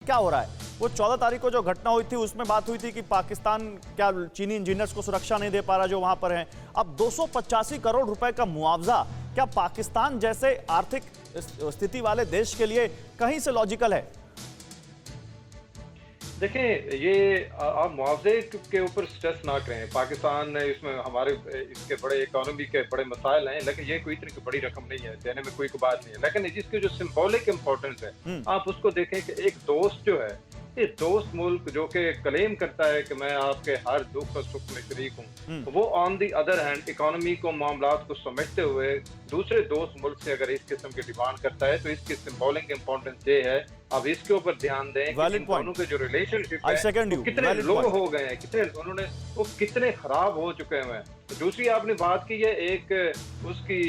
क्या हो रहा है? वो 14 तारीख को जो घटना हुई थी उसमें बात हुई थी कि पाकिस्तान क्या चीनी इंजीनियर्स को सुरक्षा नहीं दे पा रहा जो वहां पर हैं। अब 285 करोड़ रुपए का मुआवजा क्या पाकिस्तान जैसे आर्थिक स्थिति वाले देश के लिए कहीं से लॉजिकल है? देखें, ये आप मुआवजे के ऊपर स्ट्रेस ना करें। पाकिस्तान इसमें हमारे इसके बड़े इकोनॉमी के बड़े मसाइल हैं, लेकिन ये कोई इतनी बड़ी रकम नहीं है, देने में कोई बात नहीं है। लेकिन इसकी जो सिंबॉलिक इम्पोर्टेंस है, आप उसको देखें कि एक दोस्त जो है, ये दोस्त मुल्क जो कि क्लेम करता है कि मैं आपके हर दुख और सुख में शरीक हूँ, वो on the other hand economy को, मामलात को समेटते हुए दूसरे दोस्त मुल्क से अगर इस किस्म की डिमांड करता है, तो इसकी सिंबॉलिक इम्पोर्टेंस ये है। अब इसके ऊपर ध्यान दें कि इन दोनों के जो रिलेशनशिप है वो कितने लो हो गए हैं, कितने खराब हो चुके हैं। दूसरी आपने बात की है एक उसकी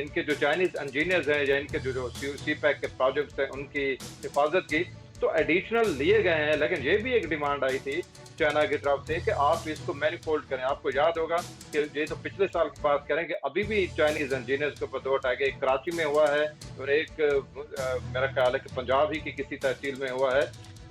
इनके जो चाइनीज इंजीनियर्स हैं या इनके जो सीपैक के प्रोजेक्ट्स हैं उनकी हिफाजत की, तो एडिशनल लिए गए हैं। लेकिन ये भी एक डिमांड आई थी चाइना की तरफ से कि आप इसको मैनिफोल्ड करें। आपको याद होगा कि ये तो पिछले साल की बात करें कि अभी भी चाइनीज इंजीनियर्स के ऊपर 2 अटैक, एक कराची में हुआ है और एक मेरा ख्याल है कि पंजाब ही की किसी तहसील में हुआ है।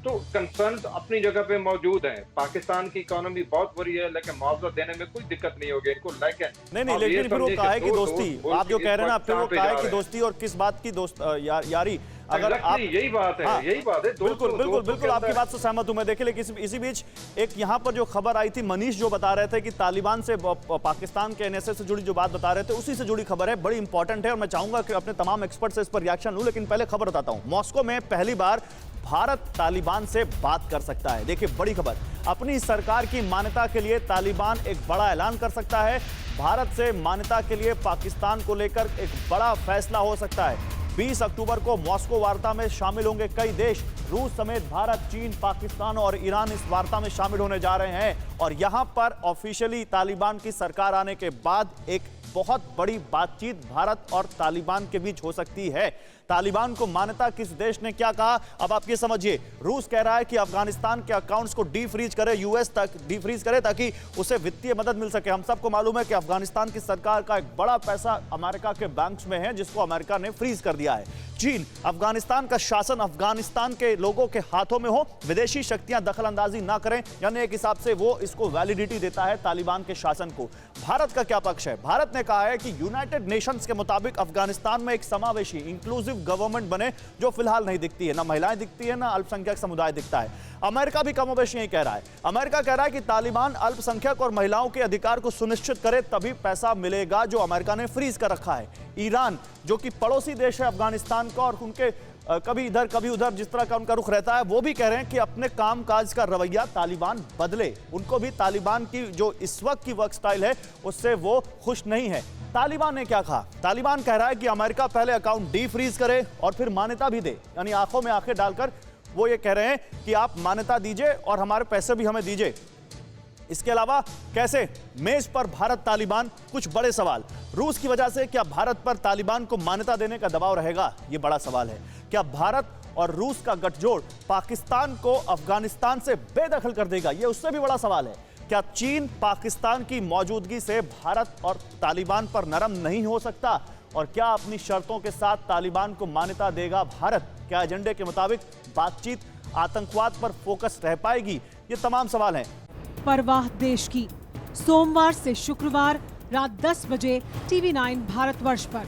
तो कंसर्न अपनी जगह पे मौजूद हैं। पाकिस्तान की इकोनॉमी बहुत बुरी है, लेकिन मुआवजा देने में कोई दिक्कत नहीं होगी इनको। नहीं, लेकिन फिर वो कहा है कि दोस्ती, आप जो कह रहे हैं ना, फिर वो कहा है कि दोस्ती, और किस बात की दोस्त यारी? अगर आप यही बात है, हाँ, यही बात है। बिल्कुल आपकी बात से सहमत हूं मैं। देखिए, लेकिन इसी बीच एक यहाँ पर जो खबर आई थी, मनीष जो बता रहे थे कि तालिबान से पाकिस्तान के एनएसए से जुड़ी जो बात बता रहे थे, उसी से जुड़ी खबर है, बड़ी इंपॉर्टेंट है और मैं चाहूंगा कि अपने तमाम एक्सपर्ट से इस पर रिएक्शन लूं। लेकिन पहले खबर बताता हूं, मॉस्को में पहली बार भारत तालिबान से बात कर सकता है। देखिए, बड़ी खबर, अपनी सरकार की मान्यता के लिए तालिबान एक बड़ा ऐलान कर सकता है। भारत से मान्यता के लिए पाकिस्तान को लेकर एक बड़ा फैसला हो सकता है। 20 अक्टूबर को मॉस्को वार्ता में शामिल होंगे कई देश, रूस समेत भारत, चीन, पाकिस्तान और ईरान इस वार्ता में शामिल होने जा रहे हैं। और यहां पर ऑफिशियली तालिबान की सरकार आने के बाद एक बहुत बड़ी बातचीत भारत और तालिबान के बीच हो सकती है। तालिबान को मान्यता किस देश ने क्या कहा, अब आप ये समझिए। रूस कह रहा है कि अफगानिस्तान के अकाउंट्स को डीफ्रीज करे, यूएस तक डीफ्रीज करे ताकि उसे वित्तीय मदद मिल सके। हम सबको मालूम है कि अफगानिस्तान की सरकार का एक बड़ा पैसा अमेरिका के बैंक्स में है, जिसको अमेरिका ने फ्रीज कर दिया है। चीन, अफगानिस्तान का शासन अफगानिस्तान के लोगों के हाथों में हो, विदेशी शक्तियां दखल अंदाजी ना करें, यानी एक हिसाब से वो इसको वैलिडिटी देता है तालिबान के शासन को। भारत का क्या पक्ष है? भारत ने कहा है कि यूनाइटेड नेशंस के मुताबिक अफगानिस्तान में एक समावेशी इंक्लूसिव गवर्नमेंट बने, जो फिलहाल नहीं दिखती है, ना महिलाएं दिखती है, ना अल्पसंख्यक समुदाय दिखता है। अमेरिका भी कमोबेश यही कह रहा है। अमेरिका कह रहा है कि तालिबान अल्पसंख्यक और महिलाओं के अधिकार को सुनिश्चित करे, तभी पैसा मिलेगा जो अमेरिका ने फ्रीज कर रखा है। ईरान, जो कि पड़ोसी देश है अफगानिस्तान का और उनके कभी इधर कभी उधर जिस तरह का उनका रुख रहता है, वो भी कह रहे हैं कि अपने कामकाज का रवैया तालिबान बदले। उनको भी तालिबान की जो इस वक्त की वर्क स्टाइल है उससे वो खुश नहीं है। तालिबान ने क्या कहा? तालिबान कह रहा है कि अमेरिका पहले अकाउंट डीफ्रीज करे और फिर मान्यता भी दे, यानी आंखों में आंखें डालकर वो ये कह रहे हैं कि आप मान्यता दीजिए और हमारे पैसे भी हमें दीजिए। इसके अलावा कैसे? मेज पर भारत तालिबान, कुछ बड़े सवाल। रूस की वजह से क्या भारत पर तालिबान को मान्यता देने का दबाव रहेगा? यह बड़ा सवाल है। क्या भारत और रूस का गठजोड़ पाकिस्तान को अफगानिस्तान से बेदखल कर देगा? यह उससे भी बड़ा सवाल है। क्या चीन पाकिस्तान की मौजूदगी से भारत और तालिबान पर नरम नहीं हो सकता? और क्या अपनी शर्तों के साथ तालिबान को मान्यता देगा भारत? क्या एजेंडे के मुताबिक बातचीत आतंकवाद पर फोकस रह पाएगी? ये तमाम सवाल हैं। परवाह देश की, सोमवार से शुक्रवार रात 10 बजे TV9 भारतवर्ष पर।